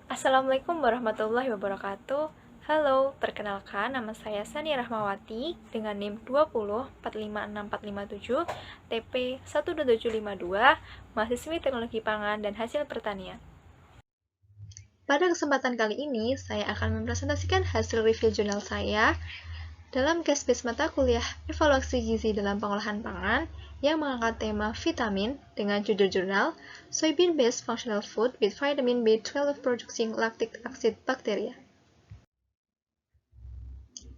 Assalamualaikum warahmatullahi wabarakatuh. Halo, perkenalkan nama saya Sani Rahmawati dengan NIM 20456457 TP 12752, mahasiswi Teknologi Pangan dan Hasil Pertanian. Pada kesempatan kali ini, saya akan mempresentasikan hasil review jurnal saya dalam case-based mata kuliah Evaluasi Gizi dalam Pengolahan Pangan yang mengangkat tema vitamin dengan judul jurnal Soybean-Based Functional Food with Vitamin B12 Producing Lactic Acid Bacteria.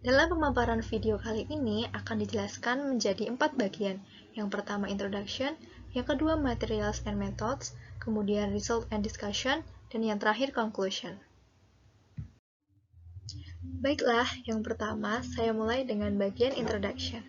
Dalam pemaparan video kali ini akan dijelaskan menjadi 4 bagian. Yang pertama introduction, yang kedua materials and methods, kemudian result and discussion, dan yang terakhir conclusion. Baiklah, yang pertama saya mulai dengan bagian introduction.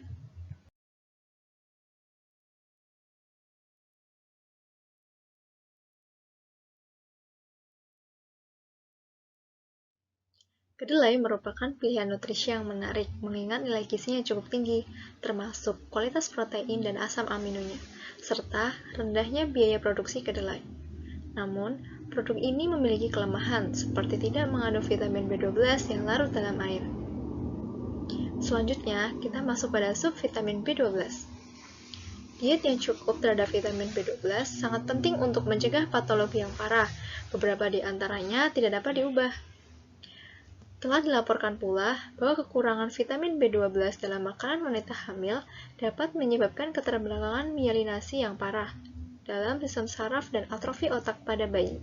Kedelai merupakan pilihan nutrisi yang menarik, mengingat nilai gizinya cukup tinggi, termasuk kualitas protein dan asam aminonya, serta rendahnya biaya produksi kedelai. Namun, produk ini memiliki kelemahan, seperti tidak mengandung vitamin B12 yang larut dalam air. Selanjutnya, kita masuk pada subvitamin B12. Diet yang cukup terhadap vitamin B12 sangat penting untuk mencegah patologi yang parah. Beberapa di antaranya tidak dapat diubah. Telah dilaporkan pula bahwa kekurangan vitamin B12 dalam makanan wanita hamil dapat menyebabkan keterbelakangan myelinasi yang parah dalam sistem saraf dan atrofi otak pada bayi.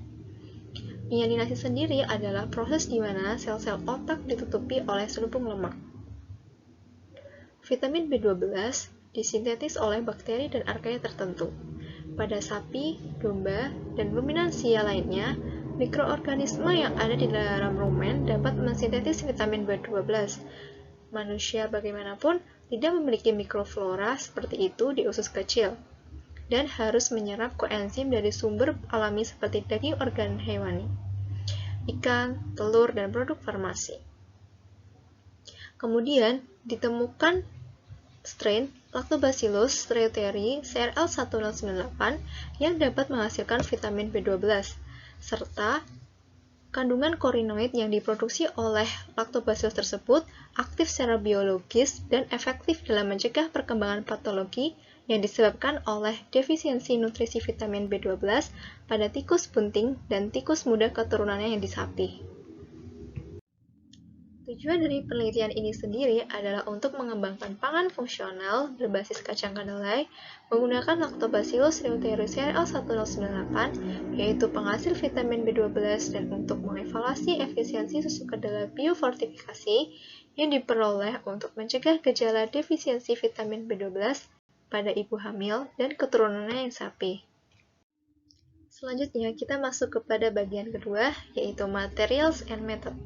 Myelinasi sendiri adalah proses di mana sel-sel otak ditutupi oleh selubung lemak. Vitamin B12 disintetis oleh bakteri dan archaea tertentu. Pada sapi, domba, dan ruminansia lainnya, mikroorganisme yang ada di dalam rumen dapat mensintetis vitamin B12. Manusia bagaimanapun tidak memiliki mikroflora seperti itu di usus kecil, dan harus menyerap koenzim dari sumber alami seperti daging organ hewani, ikan, telur, dan produk farmasi. Kemudian, ditemukan strain Lactobacillus reuteri CRL1098 yang dapat menghasilkan vitamin B12, serta kandungan korinoid yang diproduksi oleh Lactobacillus tersebut aktif secara biologis dan efektif dalam mencegah perkembangan patologi yang disebabkan oleh defisiensi nutrisi vitamin B12 pada tikus bunting dan tikus muda keturunannya yang di sapi. Tujuan dari penelitian ini sendiri adalah untuk mengembangkan pangan fungsional berbasis kacang kedelai menggunakan Lactobacillus reuteri CRL1098, yaitu penghasil vitamin B12, dan untuk mengevaluasi efisiensi susu kedelai biofortifikasi yang diperoleh untuk mencegah gejala defisiensi vitamin B12 pada ibu hamil dan keturunannya yang sapi. Selanjutnya, kita masuk kepada bagian kedua, yaitu materials and method.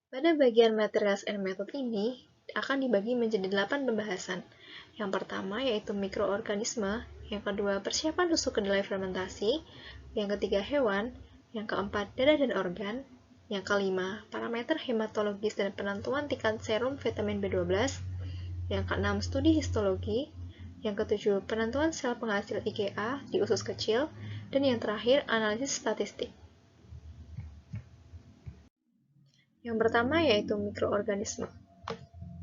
Pada bagian materials and method ini akan dibagi menjadi 8 pembahasan. Yang pertama yaitu mikroorganisme, yang kedua persiapan susu kedelai fermentasi, yang ketiga hewan, yang keempat darah dan organ, yang kelima parameter hematologis dan penentuan tingkat serum vitamin B12, yang keenam studi histologi, yang ketujuh penentuan sel penghasil IgA di usus kecil, dan yang terakhir analisis statistik. Yang pertama yaitu mikroorganisme.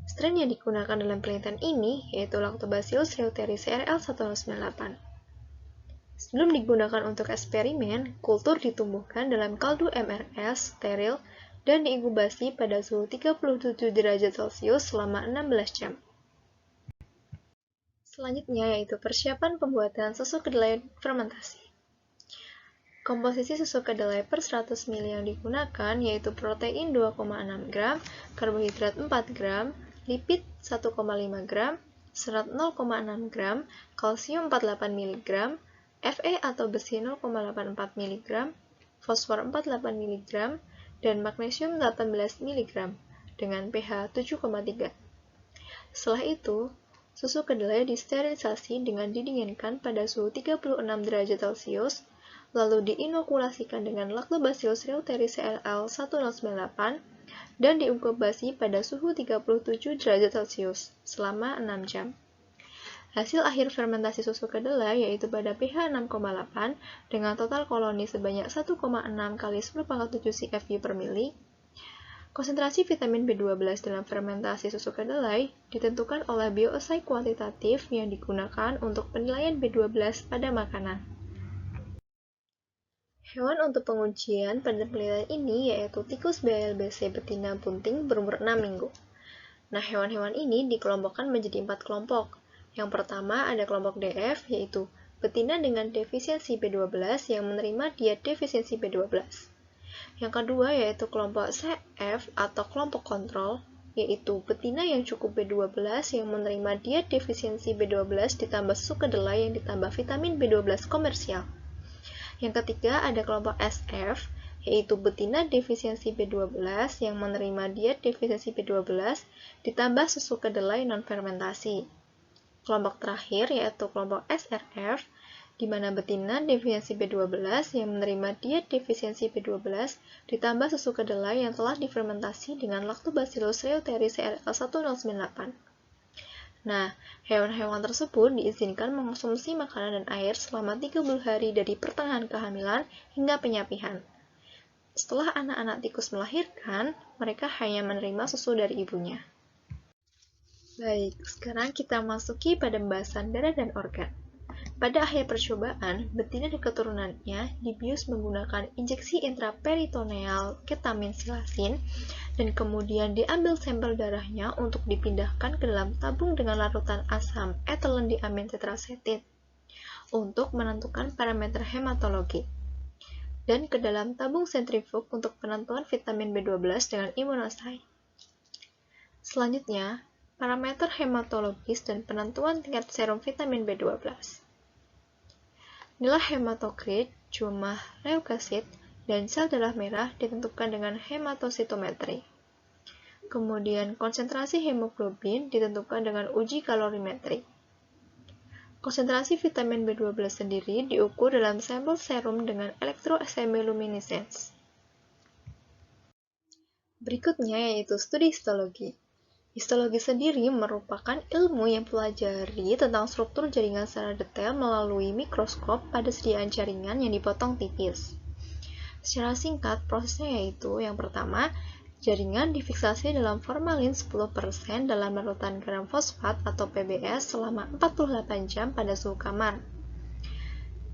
Strain yang digunakan dalam penelitian ini yaitu Lactobacillus reuteri CRL1098. Sebelum digunakan untuk eksperimen, kultur ditumbuhkan dalam kaldu MRS steril dan diinkubasi pada suhu 37 derajat Celcius selama 16 jam. Selanjutnya yaitu persiapan pembuatan susu kedelai fermentasi. Komposisi susu kedelai per 100 ml yang digunakan yaitu protein 2,6 gram, karbohidrat 4 gram, lipid 1,5 gram, serat 0,6 gram, kalsium 48 mg, Fe atau besi 0,84 mg, fosfor 48 mg, dan magnesium 18 mg dengan pH 7,3. Setelah itu, susu kedelai disterilisasi dengan didinginkan pada suhu 36 derajat Celcius, lalu diinokulasikan dengan Lactobacillus reuteri CRL1098 dan diinkubasi pada suhu 37 derajat Celcius selama 6 jam. Hasil akhir fermentasi susu kedelai yaitu pada pH 6,8 dengan total koloni sebanyak 1,6 kali 10⁻⁷ CFU per mili. Konsentrasi vitamin B12 dalam fermentasi susu kedelai ditentukan oleh bioassay kuantitatif yang digunakan untuk penilaian B12 pada makanan. Hewan untuk pengujian pada penelitian ini yaitu tikus BLBC betina bunting berumur 6 minggu. Nah, hewan-hewan ini dikelompokkan menjadi 4 kelompok. Yang pertama ada kelompok DF, yaitu betina dengan defisiensi B12 yang menerima diet defisiensi B12. Yang kedua yaitu kelompok CF atau kelompok kontrol, yaitu betina yang cukup B12 yang menerima diet defisiensi B12 ditambah susu kedelai yang ditambah vitamin B12 komersial. Yang ketiga ada kelompok SF, yaitu betina defisiensi B12 yang menerima diet defisiensi B12 ditambah susu kedelai non-fermentasi. Kelompok terakhir yaitu kelompok SRF, di mana betina defisiensi B12 yang menerima diet defisiensi B12 ditambah susu kedelai yang telah difermentasi dengan Lactobacillus reuteri CRL1098. Nah, hewan-hewan tersebut diizinkan mengonsumsi makanan dan air selama 30 hari dari pertengahan kehamilan hingga penyapihan. Setelah anak-anak tikus melahirkan, mereka hanya menerima susu dari ibunya. Baik, sekarang kita masuki pada pembahasan darah dan organ. Pada akhir percobaan, betina dan keturunannya dibius menggunakan injeksi intraperitoneal ketamin silasin dan kemudian diambil sampel darahnya untuk dipindahkan ke dalam tabung dengan larutan asam ethylene diamin tetrasetit untuk menentukan parameter hematologi dan ke dalam tabung sentrifug untuk penentuan vitamin B12 dengan imunosai. Selanjutnya, parameter hematologis dan penentuan tingkat serum vitamin B12. Nilai hematokrit, jumlah leukosit, dan sel darah merah ditentukan dengan hematositometri. Kemudian konsentrasi hemoglobin ditentukan dengan uji kalorimetri. Konsentrasi vitamin B12 sendiri diukur dalam sampel serum dengan elektrochemiluminescence. Berikutnya yaitu studi histologi. Histologi sendiri merupakan ilmu yang pelajari tentang struktur jaringan secara detail melalui mikroskop pada sediaan jaringan yang dipotong tipis. Secara singkat, prosesnya yaitu yang pertama, jaringan difiksasi dalam formalin 10% dalam larutan garam fosfat atau PBS selama 48 jam pada suhu kamar.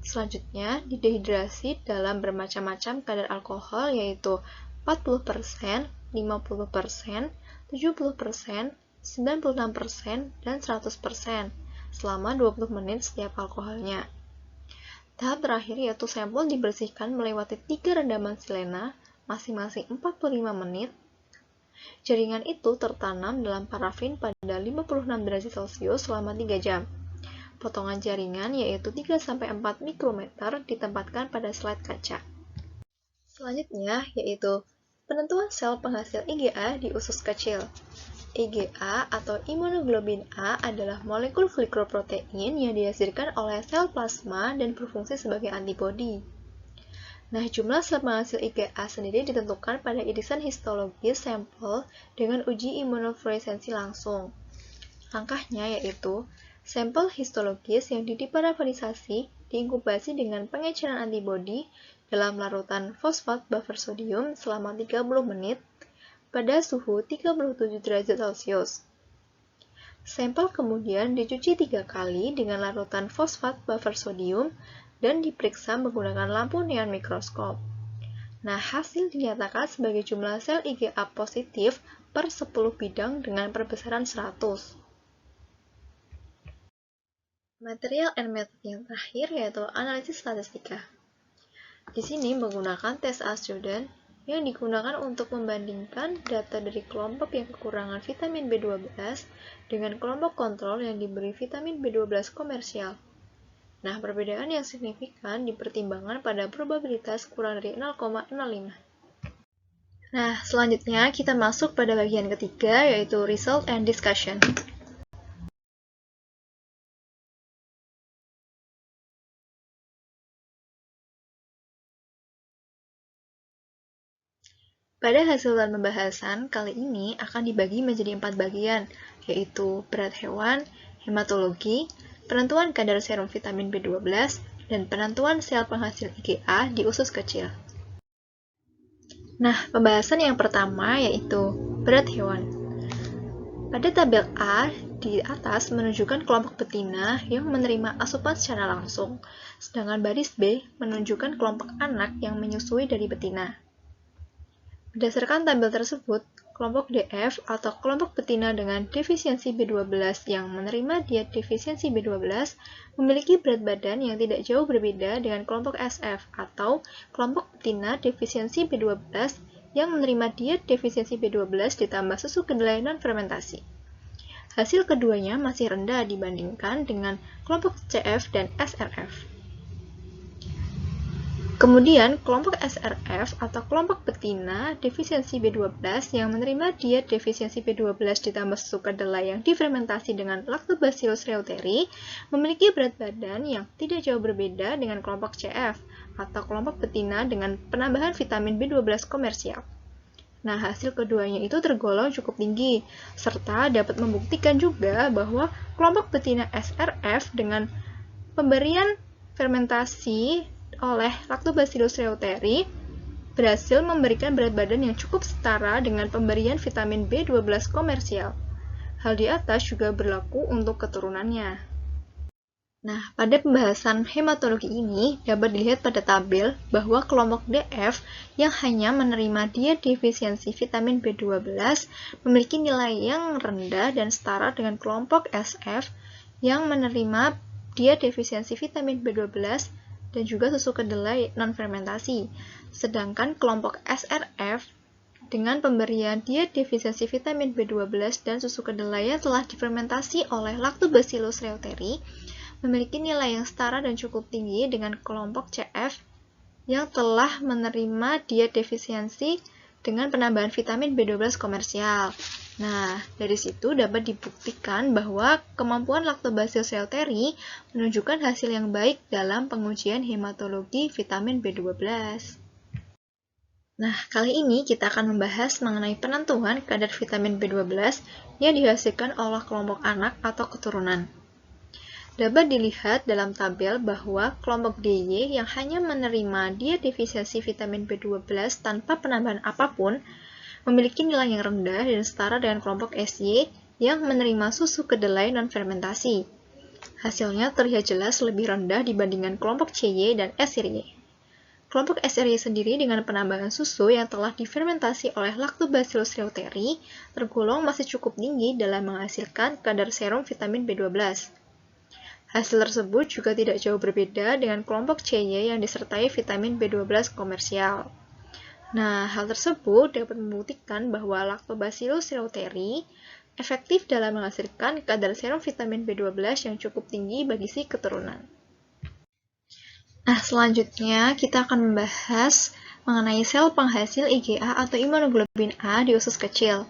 Selanjutnya, didehidrasi dalam bermacam-macam kadar alkohol yaitu 40%, 50%, 70%, 96%, dan 100% selama 20 menit setiap alkoholnya. Tahap terakhir yaitu sampel dibersihkan melewati 3 rendaman silena masing-masing 45 menit. Jaringan itu tertanam dalam parafin pada 56 derajat Celcius selama 3 jam. Potongan jaringan yaitu 3-4 mikrometer ditempatkan pada slide kaca. Selanjutnya yaitu penentuan sel penghasil IgA di usus kecil. IgA atau imunoglobulin A adalah molekul glikoprotein yang dihasilkan oleh sel plasma dan berfungsi sebagai antibodi. Nah, jumlah sel penghasil IgA sendiri ditentukan pada irisan histologis sampel dengan uji imunofluoresensi langsung. Langkahnya yaitu sampel histologis yang diparafinisasi diinkubasi dengan pengeceran antibodi dalam larutan fosfat buffer sodium selama 30 menit pada suhu 37 derajat Celcius. Sampel kemudian dicuci 3 kali dengan larutan fosfat buffer sodium dan diperiksa menggunakan lampu neon mikroskop. Nah, hasil dinyatakan sebagai jumlah sel IgA positif per 10 bidang dengan perbesaran 100. Material and method yang terakhir yaitu analisis statistika. Di sini menggunakan tes student yang digunakan untuk membandingkan data dari kelompok yang kekurangan vitamin B12 dengan kelompok kontrol yang diberi vitamin B12 komersial. Nah, perbedaan yang signifikan dipertimbangkan pada probabilitas kurang dari 0,05. Nah, selanjutnya kita masuk pada bagian ketiga yaitu result and discussion. Pada hasil pembahasan kali ini akan dibagi menjadi 4 bagian, yaitu berat hewan, hematologi, penentuan kadar serum vitamin B12, dan penentuan sel penghasil IgA di usus kecil. Nah, pembahasan yang pertama yaitu berat hewan. Pada tabel A di atas menunjukkan kelompok betina yang menerima asupan secara langsung, sedangkan baris B menunjukkan kelompok anak yang menyusui dari betina. Berdasarkan tabel tersebut, kelompok DF atau kelompok betina dengan defisiensi B12 yang menerima diet defisiensi B12 memiliki berat badan yang tidak jauh berbeda dengan kelompok SF atau kelompok betina defisiensi B12 yang menerima diet defisiensi B12 ditambah susu kedelai non-fermentasi. Hasil keduanya masih rendah dibandingkan dengan kelompok CF dan SRF. Kemudian, kelompok SRF atau kelompok betina defisiensi B12 yang menerima diet defisiensi B12 ditambah susu kedelai yang difermentasi dengan Lactobacillus reuteri memiliki berat badan yang tidak jauh berbeda dengan kelompok CF atau kelompok betina dengan penambahan vitamin B12 komersial. Nah, hasil keduanya itu tergolong cukup tinggi, serta dapat membuktikan juga bahwa kelompok betina SRF dengan pemberian fermentasi oleh Lactobacillus reuteri berhasil memberikan berat badan yang cukup setara dengan pemberian vitamin B12 komersial. Hal di atas juga berlaku untuk keturunannya. Nah, pada pembahasan hematologi ini dapat dilihat pada tabel bahwa kelompok DF yang hanya menerima diet defisiensi vitamin B12 memiliki nilai yang rendah dan setara dengan kelompok SF yang menerima diet defisiensi vitamin B12 dan juga susu kedelai non-fermentasi. Sedangkan kelompok SRF dengan pemberian diet defisiensi vitamin B12 dan susu kedelai yang telah difermentasi oleh Lactobacillus reuteri memiliki nilai yang setara dan cukup tinggi dengan kelompok CF yang telah menerima diet defisiensi dengan penambahan vitamin B12 komersial. Nah, dari situ dapat dibuktikan bahwa kemampuan Lactobacillus reuteri menunjukkan hasil yang baik dalam pengujian hematologi vitamin B12. Nah, kali ini kita akan membahas mengenai penentuan kadar vitamin B12 yang dihasilkan oleh kelompok anak atau keturunan. Dapat dilihat dalam tabel bahwa kelompok DY yang hanya menerima diet defisiensi vitamin B12 tanpa penambahan apapun memiliki nilai yang rendah dan setara dengan kelompok SY yang menerima susu kedelai non-fermentasi. Hasilnya terlihat jelas lebih rendah dibandingkan kelompok CY dan SRY. Kelompok SRY sendiri dengan penambahan susu yang telah difermentasi oleh Lactobacillus reuteri tergolong masih cukup tinggi dalam menghasilkan kadar serum vitamin B12. Hasil tersebut juga tidak jauh berbeda dengan kelompok CY yang disertai vitamin B12 komersial. Nah, hal tersebut dapat membuktikan bahwa Lactobacillus reuteri efektif dalam menghasilkan kadar serum vitamin B12 yang cukup tinggi bagi si keturunan. Nah, selanjutnya kita akan membahas mengenai sel penghasil IgA atau imunoglobulin A di usus kecil.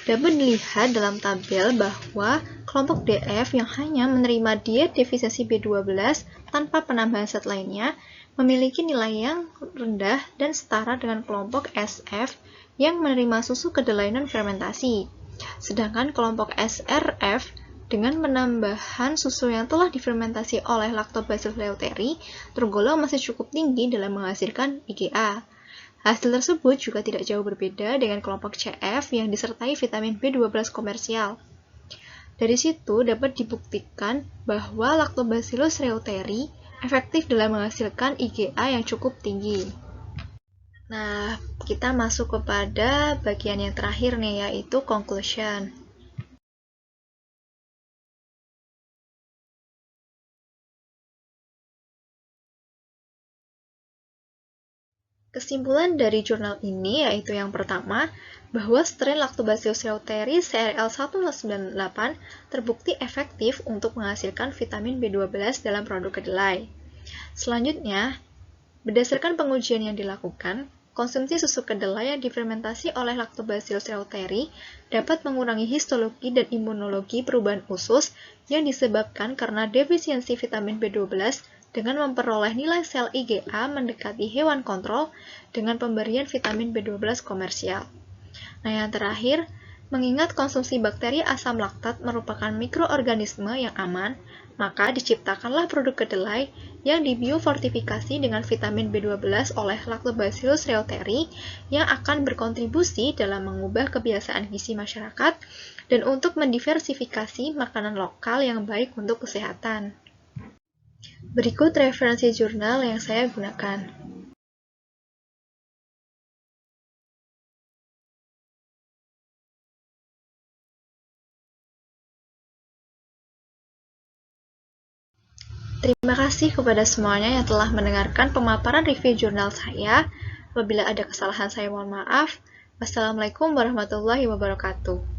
Dapat dilihat dalam tabel bahwa kelompok DF yang hanya menerima diet defisiensi B12 tanpa penambahan zat lainnya memiliki nilai yang rendah dan setara dengan kelompok SF yang menerima susu kedelai non-fermentasi. Sedangkan kelompok SRF dengan penambahan susu yang telah difermentasi oleh Lactobacillus reuteri tergolong masih cukup tinggi dalam menghasilkan IgA. Hasil tersebut juga tidak jauh berbeda dengan kelompok CF yang disertai vitamin B12 komersial. Dari situ dapat dibuktikan bahwa Lactobacillus reuteri efektif dalam menghasilkan IgA yang cukup tinggi. Nah, kita masuk kepada bagian yang terakhir nih, yaitu conclusion. Kesimpulan dari jurnal ini yaitu yang pertama, bahwa strain Lactobacillus reuteri CRL1098 terbukti efektif untuk menghasilkan vitamin B12 dalam produk kedelai. Selanjutnya, berdasarkan pengujian yang dilakukan, konsumsi susu kedelai yang difermentasi oleh Lactobacillus reuteri dapat mengurangi histologi dan imunologi perubahan usus yang disebabkan karena defisiensi vitamin B12 dengan memperoleh nilai sel IgA mendekati hewan kontrol dengan pemberian vitamin B12 komersial. Nah, yang terakhir, mengingat konsumsi bakteri asam laktat merupakan mikroorganisme yang aman, maka diciptakanlah produk kedelai yang dibiofortifikasi dengan vitamin B12 oleh Lactobacillus reuteri yang akan berkontribusi dalam mengubah kebiasaan gizi masyarakat dan untuk mendiversifikasi makanan lokal yang baik untuk kesehatan. Berikut referensi jurnal yang saya gunakan. Terima kasih kepada semuanya yang telah mendengarkan pemaparan review jurnal saya. Apabila ada kesalahan saya mohon maaf. Wassalamualaikum warahmatullahi wabarakatuh.